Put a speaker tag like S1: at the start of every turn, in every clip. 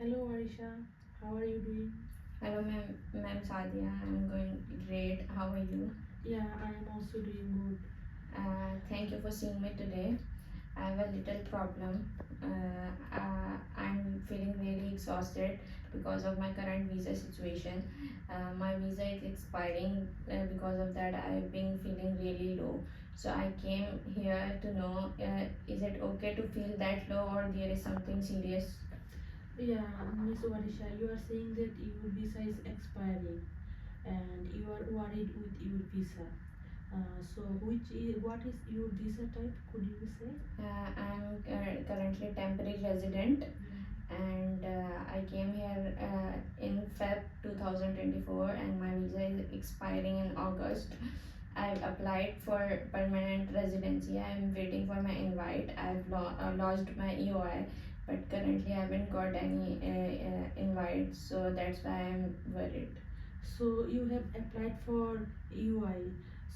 S1: Hello Arisha, how are you doing?
S2: Hello, ma'am Sadia. I'm going great. How are you?
S1: Yeah, I am also doing good.
S2: Thank you for seeing me today. I have a little problem. I'm feeling really exhausted because of my current visa situation. My visa is expiring. Because of that, I've been feeling really low. So I came here to know, is it okay to feel that low, or there is something serious?
S1: Yeah, Miss Arisha, you are saying that your visa is expiring and you are worried with your visa. What is your visa type? Could you say?
S2: I'm currently temporary resident,
S1: Yeah.
S2: and I came here in Feb 2024, and my visa is expiring in August. I've applied for permanent residency. I'm waiting for my invite. I've lost my EOI, but currently I haven't got any invite, so that's why I'm worried.
S1: So you have applied for UI.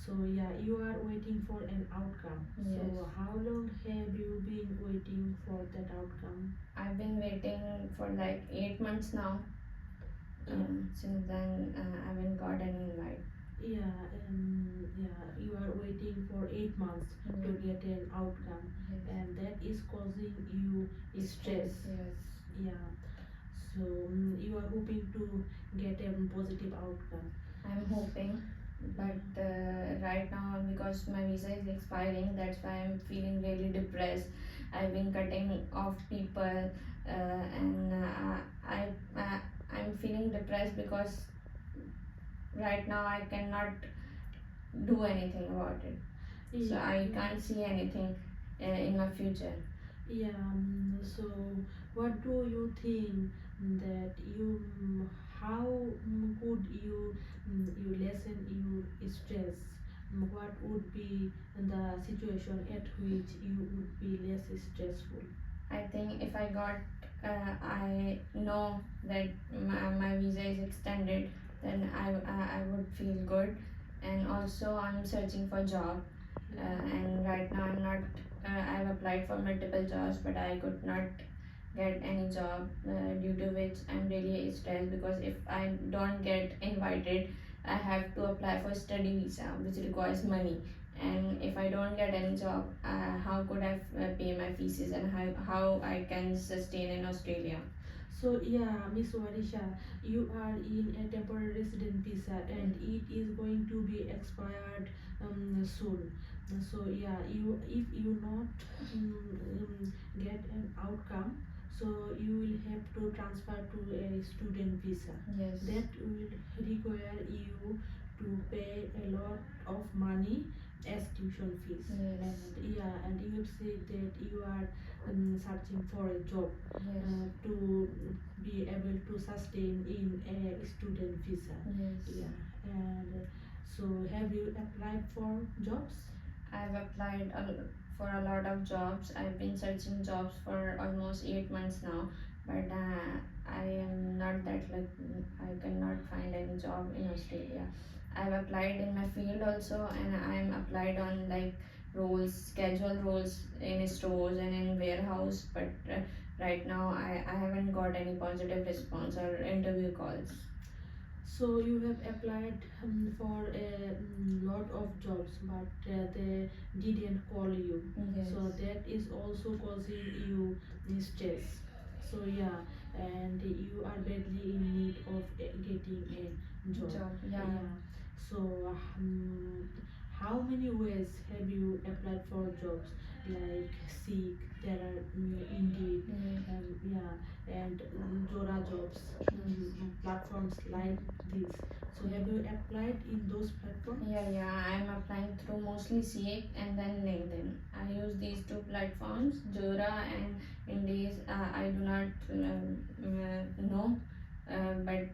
S1: So yeah, you are waiting for an outcome.
S2: Yes.
S1: So how long have you been waiting for that outcome?
S2: I've been waiting for like 8 months now.
S1: Yeah.
S2: Since then, I haven't got any invite.
S1: Yeah, you are waiting for 8 months to
S2: Mm.
S1: get an outcome,
S2: Yes.
S1: and that is causing you stress.
S2: Yes.
S1: Yeah, so you are hoping to get a positive outcome.
S2: I'm hoping, but right now, because my visa is expiring, that's why I'm feeling really depressed. I've been cutting off people, and I'm feeling depressed because right now I cannot do anything about it. So I
S1: Yeah.
S2: can't see anything in my future.
S1: Yeah, so what do you think that how could you lessen your stress? What would be the situation at which you would be less stressful?
S2: I think if I know that my visa is extended, then I would feel good. And also, I'm searching for job, and right now I'm not. I've applied for multiple jobs, but I could not get any job, due to which I'm really stressed, because if I don't get invited, I have to apply for study visa, which requires money. And if I don't get any job, how could I pay my fees, and how I can sustain in Australia?
S1: So yeah, Miss Warisha, you are in a temporary resident visa and it is going to be expired soon. So yeah, you if you not get an outcome, so you will have to transfer to a student visa.
S2: Yes.
S1: That will require you to pay a lot of money as tuition fees.
S2: Yes.
S1: And yeah, and you have said that you are searching for a job
S2: Yes.
S1: to be able to sustain in a student visa.
S2: Yes.
S1: Yeah, and so have you applied for jobs?
S2: I've applied for a lot of jobs. I've been searching jobs for almost 8 months now, but I am not that lucky. I cannot find any job in Australia. I've applied in my field also, and I'm applied on like roles, schedule roles in stores and in warehouse. But right now, I haven't got any positive response or interview calls.
S1: So you have applied for a lot of jobs, but they didn't call you.
S2: Yes.
S1: So that is also causing you stress. So yeah, and you are badly in need of getting a job.
S2: Job, yeah.
S1: So how many ways have you applied for jobs? Like Seek, there are Indeed, and Jora jobs, platforms like this. So have you applied in those platforms?
S2: Yeah, I'm applying through mostly Seek and then LinkedIn. I use these two platforms, Jora and Indeed. I do not know, but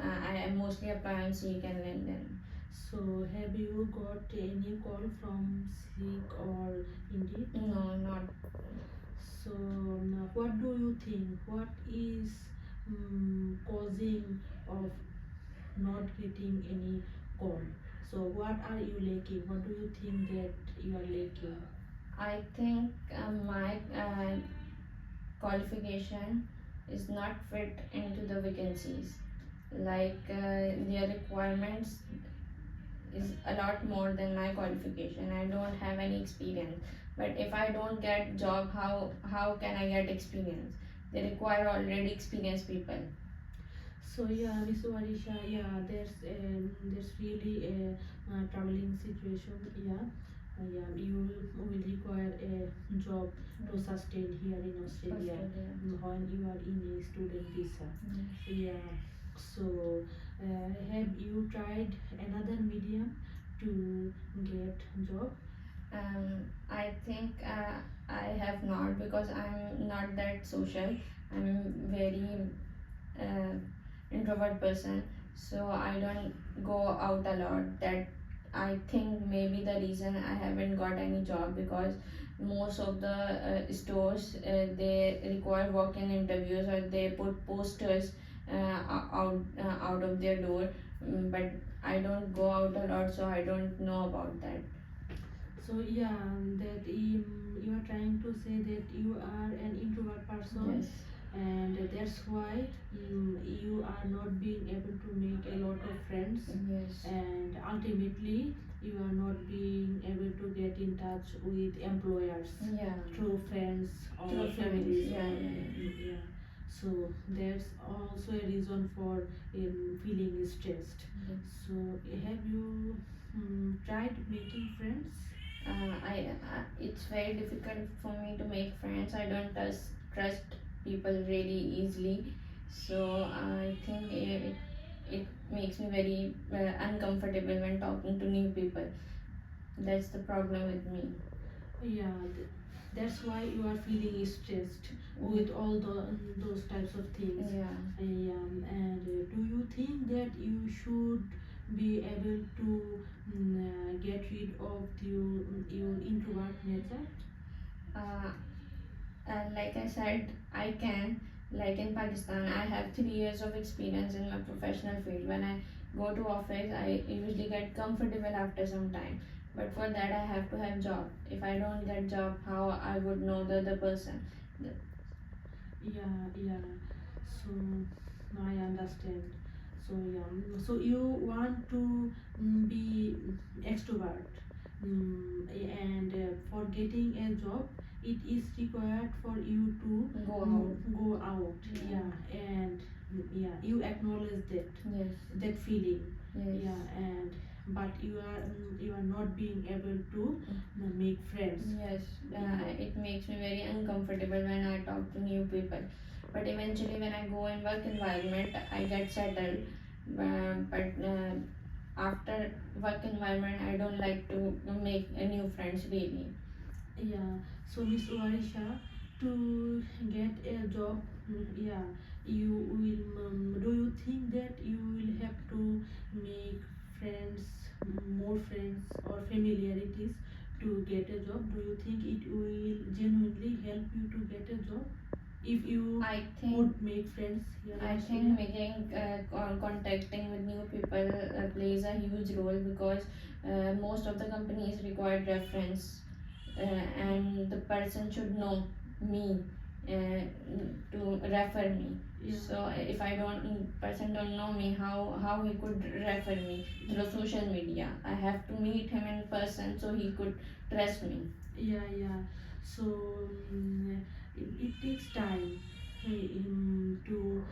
S2: I mostly apply on Seek and LinkedIn.
S1: So have you got any call from Seek or Indeed?
S2: No, not.
S1: So what do you think? What is causing of not getting any call? So what are you lacking? What do you think that you are lacking?
S2: I think my qualification is not fit into the vacancies. Like their requirements is a lot more than my qualification. I don't have any experience. But if I don't get job, how can I get experience? They require already experienced people.
S1: So yeah, Miss Varisha, yeah, there's really a troubling situation. Yeah, yeah, you will require a job to sustain here in Australia
S2: Australia.
S1: when you are in a student visa.
S2: Yes.
S1: Yeah. So have you tried another medium to get job?
S2: I think I have not, because I'm not that social. I'm very uh, introvert person, so I don't go out a lot. That I think maybe the reason I haven't got any job, because most of the stores they require walk-in interviews, or they put posters out of their door. But I don't go out a lot, so I don't know about that.
S1: So yeah, that you are trying to say that you are an introvert person,
S2: Yes.
S1: and that's why you are not being able to make a lot of friends,
S2: Yes.
S1: and ultimately you are not being able to get in touch with employers
S2: Yeah.
S1: through friends or
S2: Through friends.
S1: families
S2: Yeah,
S1: or
S2: yeah, yeah.
S1: yeah. So that's also a reason for feeling stressed.
S2: Yes.
S1: So have you tried making friends?
S2: It's very difficult for me to make friends. I don't trust people really easily, so I think it makes me very uncomfortable when talking to new people. That's the problem with me.
S1: Yeah, that's why you are feeling stressed with all those types of things.
S2: Yeah.
S1: And do you think that you should be able to get rid of your introvert nature?
S2: Uh, and like I said, I can. Like in Pakistan, I have 3 years of experience in my professional field. When I go to office, I usually get comfortable after some time. But for that, I have to have job. If I don't get job, how I would know the other person?
S1: Yeah, yeah. So I understand. So yeah, so you want to be extrovert, and for getting a job, it is required for you to
S2: Go out.
S1: go out.
S2: Yeah.
S1: Yeah, and yeah, you acknowledge that
S2: Yes.
S1: that feeling.
S2: Yes.
S1: Yeah, and but you are not being able to make friends.
S2: Yes,
S1: Yeah.
S2: it makes me very uncomfortable when I talk to new people. But eventually, when I go in work environment, I get settled. But after work environment, I don't like to make new friends really.
S1: Yeah, so Miss Varisha, to get a job, yeah, you will. Do you think that you will have to make friends, more friends or familiarities to get a job? Do you think it will genuinely help you to get a job if you
S2: I think
S1: would make friends here in
S2: I think
S1: Australia?
S2: making contacting with new people plays a huge role, because most of the companies require reference, and the person should know me uh, to refer me.
S1: Yeah.
S2: So if I don't person don't know me, how he could refer me through social media? I have to meet him in person so he could trust me.
S1: Yeah, yeah. So it takes time to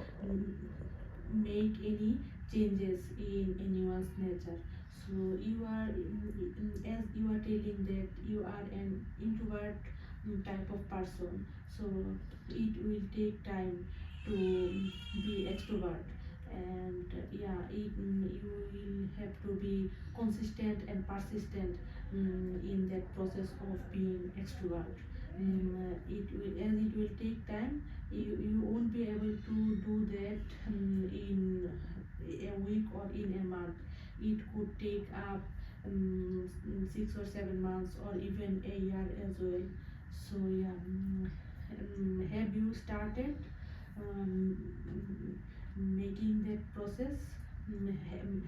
S1: make any changes in anyone's nature. So you are as you are telling that you are an introvert type of person. So it will take time to be extrovert, and yeah, you will have to be consistent and persistent in that process of being extrovert. As it will take time, you won't be able to do that in a week or in a month. It could take up 6 or 7 months or even a year as well. So yeah, have you started um, making that process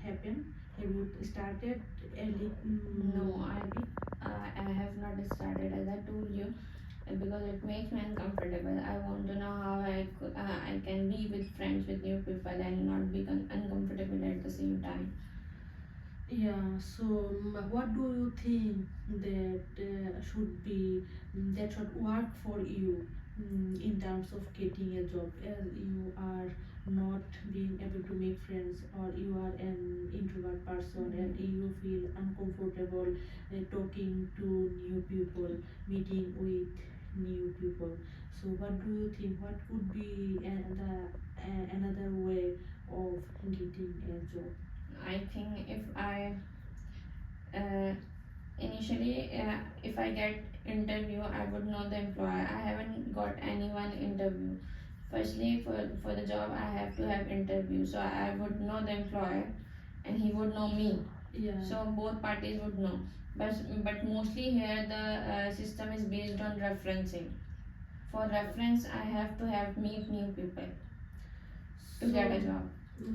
S1: happen? Have you started a
S2: No,
S1: habit?
S2: I have not started. As I told you, because it makes me uncomfortable. I want to know how I can be with friends with new people and not become uncomfortable at the same time.
S1: Yeah, so what do you think that that should work for you in terms of getting a job, as you are not being able to make friends, or you are an introvert person and you feel uncomfortable talking to new people, meeting with new people. So what do you think? What could be another way of getting a job?
S2: I think if I uh, initially if I get interview, I would know the employer. I haven't got anyone interview. Firstly, for the job, I have to have interview, so I would know the employer and he would know me,
S1: Yeah.
S2: so both parties would know. But mostly here the system is based on referencing. For reference, I have to have meet new people to get a job.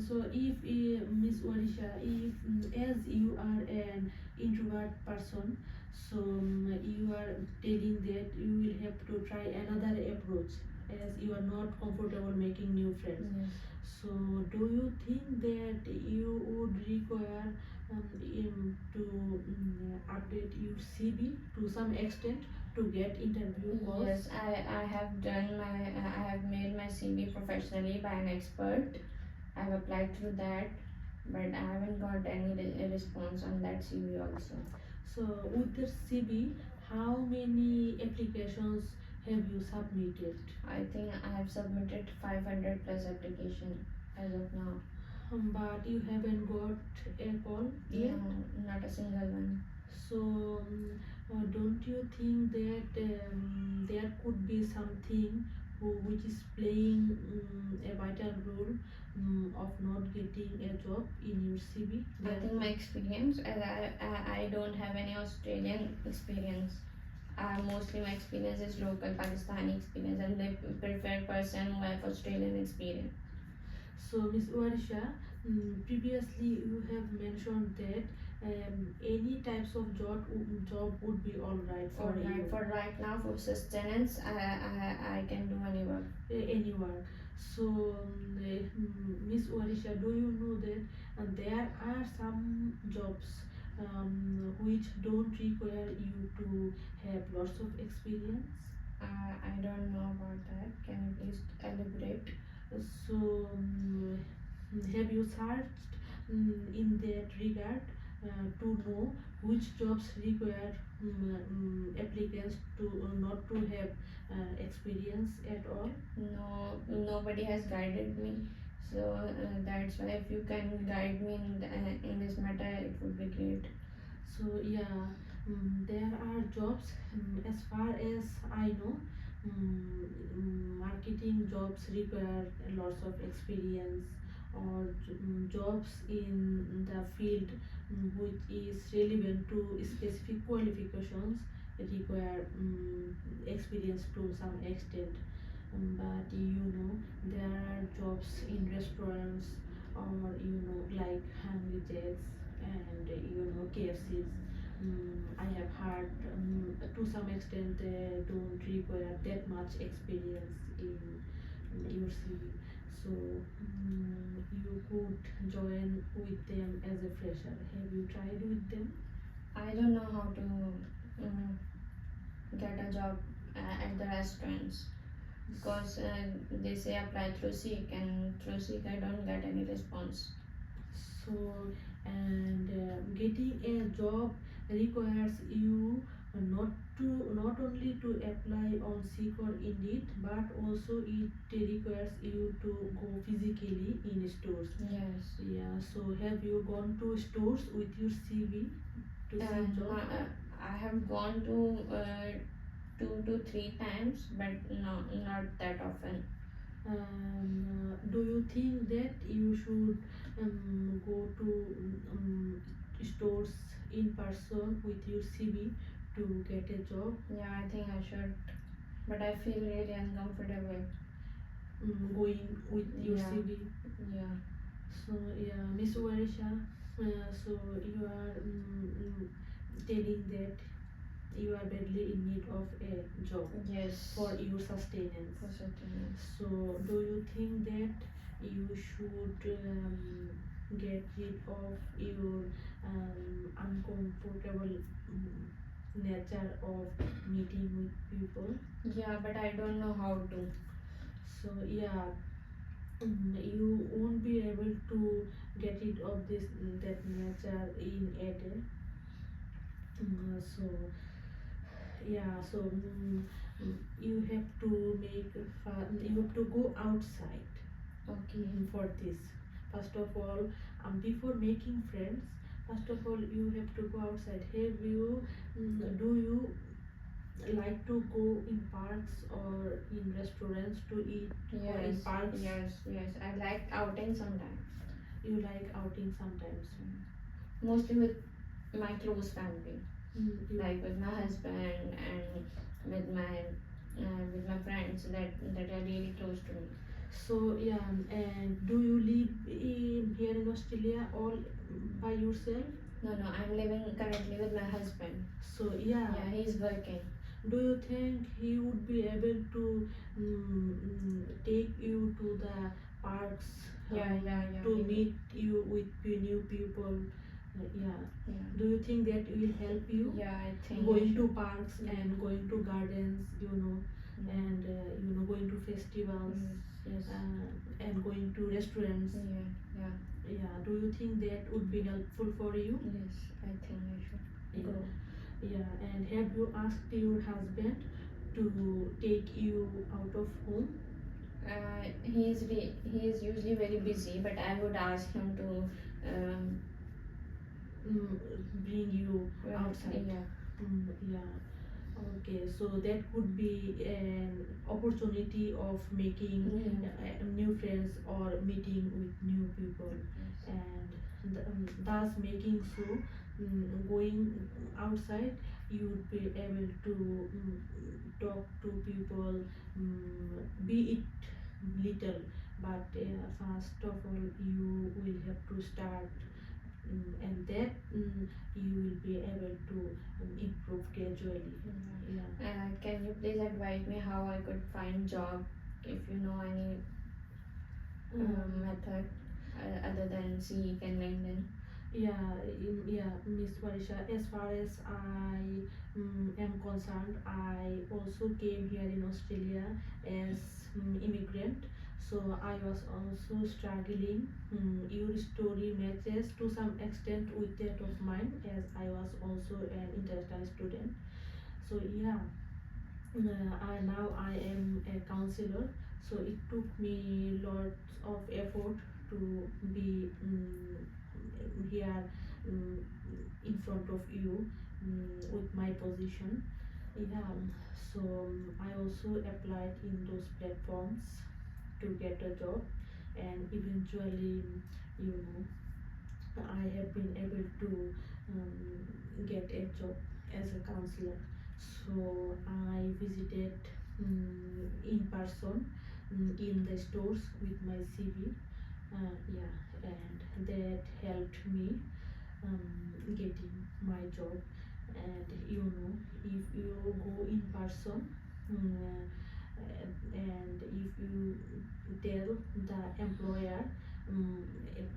S1: So if Miss Orisha, if as you are an introvert person, so you are telling that you will have to try another approach, as you are not comfortable making new friends.
S2: Yes.
S1: So do you think that you would require to update your CV to some extent to get interview calls?
S2: Yes, I have done my I have made my CV professionally by an expert. I've applied through that, but I haven't got any response on that CV also.
S1: So with the CV, how many applications have you submitted?
S2: I think I have submitted 500 plus application as of now.
S1: But you haven't got a call yet.
S2: No, not a single one.
S1: So don't you think that there could be something which is playing a vital role of not getting a job in your CV?
S2: I think my experience, as I don't have any Australian experience. Mostly my experience is local Pakistani experience, and they prefer person who have Australian experience.
S1: So, Miss Warisha, previously you have mentioned that any types of job would be all right for you.
S2: For right now, for sustenance, I can do any work.
S1: Any work. So, Miss Warisha, do you know that there are some jobs which don't require you to have lots of experience?
S2: I don't know about that. Can you please elaborate?
S1: So, have you searched in that regard to know which jobs require applicants to not to have experience at all?
S2: No, nobody has guided me. So that's why if you can guide me in this matter, it would be great.
S1: So yeah, there are jobs. As far as I know, marketing jobs require lots of experience, or jobs in the field which is relevant to specific qualifications require experience to some extent. But there are jobs in restaurants, or like Hungry Jacks, and KFCs. I have heard to some extent they don't require that much experience in your CV. So you could join with them as a fresher. Have you tried with them?
S2: I don't know how to get a job at the restaurants, because they say apply through Seek, and through Seek I don't get any response.
S1: So, and getting a job requires you not only to apply on Seek or Indeed, but also it requires you to go physically in stores.
S2: Yes.
S1: Yeah. So have you gone to stores with your CV to see job?
S2: I have gone to 2 to 3 times, but no, not that often.
S1: Do you think that you should go to stores in person with your CV to get a job?
S2: Yeah, I think I should, but I feel really uncomfortable.
S1: Going with your
S2: Yeah.
S1: CV.
S2: Yeah.
S1: So yeah, Miss Warisha, so you are telling that you are badly in need of a job
S2: Yes.
S1: for your sustenance.
S2: For sustenance.
S1: So do you think that you should get rid of your uncomfortable nature of meeting with people?
S2: Yeah, but I don't know how to.
S1: So yeah, you won't be able to get rid of this that nature in a day. So yeah, so you have to you have to go outside.
S2: Okay.
S1: For this, first of all, before making friends, first of all you have to go outside. Have you do you like to go in parks or in restaurants to eat, or in
S2: Yes.
S1: parks?
S2: Yes. I like outing sometimes.
S1: You like outing sometimes?
S2: Mostly with my close family,
S1: You
S2: like with my husband and with my friends that are really close to me.
S1: So yeah, and do you live here in Australia all by yourself?
S2: No, I'm living currently with my husband.
S1: So yeah,
S2: Yeah, he's working.
S1: do you think he would be able to take you to the parks,
S2: Yeah.
S1: to
S2: He will.
S1: meet you with new people? Yeah.
S2: Yeah.
S1: Do you think that will help you?
S2: Yeah, I think
S1: Going
S2: he
S1: to
S2: should.
S1: parks
S2: Yeah.
S1: and going to gardens,
S2: Yeah.
S1: and going to festivals,
S2: Yes.
S1: and going to restaurants.
S2: Yeah.
S1: Yeah. Do you think that would be helpful for you?
S2: Yes, I think I should
S1: Yeah.
S2: go.
S1: Yeah. And have you asked your husband to take you out of home?
S2: He is usually very busy, but I would ask him to
S1: Mm, Bring you outside.
S2: yeah.
S1: Yeah. Okay, so that could be an opportunity of making new friends or meeting with new people, and thus making so going outside you would be able to talk to people, be it little, but first of all you will have to start, and that you will be able to improve gradually. Yeah.
S2: Can you please advise me how I could find job if you know any method other than Seek and LinkedIn?
S1: Yeah, Miss Varisha, as far as I am concerned, I also came here in Australia as immigrant. So I was also struggling. Your story matches to some extent with that of mine, as I was also an international student. So yeah, now I am a counselor. So it took me lots of effort to be here, um, in front of you, with my position. Yeah, so I also applied in those platforms to get a job, and eventually, you know, I have been able to get a job as a counselor. So I visited in person, in the stores with my CV. Yeah, and that helped me getting my job. And if you go in person, and if you tell the employer, um,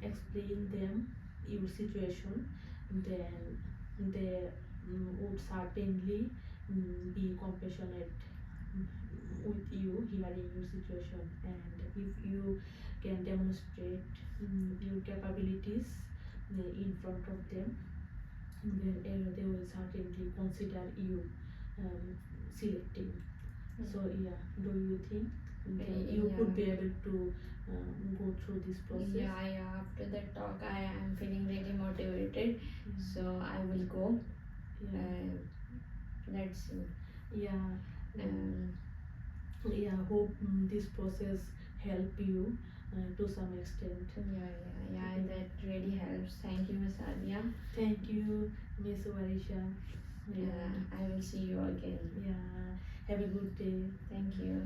S1: explain them your situation, then they would certainly be compassionate with you hearing your situation. And if you can demonstrate your capabilities in front of them, then they will certainly consider you selecting. So yeah, do you think that you could be able to go through this process?
S2: Yeah. After that talk, I am feeling really motivated. So I will go.
S1: Yeah.
S2: Let's see.
S1: Yeah. Yeah, hope this process help you to some extent.
S2: Yeah. That really helps. Thank you, Miss Adia.
S1: Thank you, Miss Varisha.
S2: I will see you again.
S1: Yeah, have a good day.
S2: Thank you.